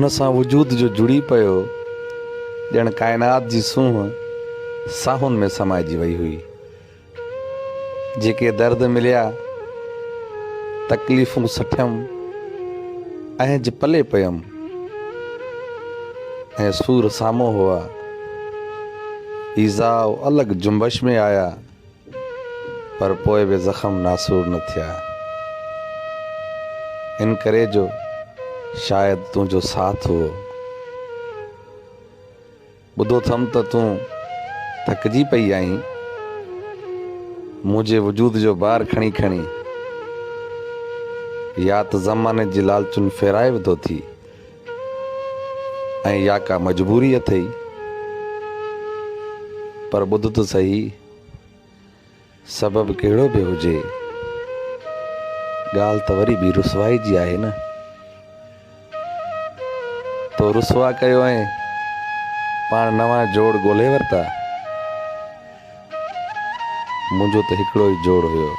उन सां वजूद जो जुड़ी पियो ॼण काइनात जी सूंहं साहुनि में समाइजी वई हुई। जेके दर्द मिलिया तकलीफ़ूं सठियमि अहिंज पले पियमि ऐं सूर साम्हूं हुआ ईज़ाओ अलॻि जुंबश में आया पर पोइ बि ज़ख़म नासूर न थिया। इन करे जो शायदि तुंहिंजो साथ हुओ। ॿुधो थम त तूं थकिजी पई आहीं मुंहिंजे वजूद जो बार खणी खणी, या त ज़माने जी लालचुनि फेराए विधो थी ऐं या का मजबूरी अथई। पर ॿुध त सही, सबबु कहिड़ो बि हुजे ॻाल्हि त वरी बि रुसवाई जी आहे न। तो रुसवा कयो ऐं पाण नवां जोड़ ॻोल्हे वरिता। मुंहिंजो त हिकिड़ो ई जोड़ हुयो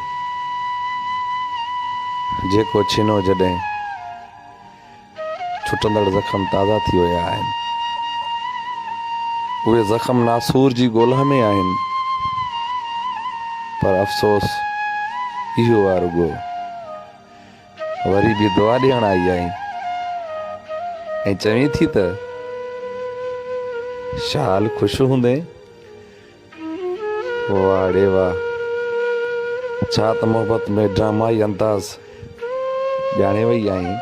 जेको छिनो जॾहिं छुटंदड़ ज़ख़म ताज़ा थी विया आहिनि। उहे ज़ख़म नासूर जी ॻोल्हा में आहिनि पर अफ़सोस इहो आहे रुॻो वरी बि दुआ ॾियण आई आहीं ऐं चवीं थी त शाल ख़ुशि हूंदे। वाह रे वाह, छा त मोहबत में ड्रामाई अंदाज़ ॼाणे वई आहीं।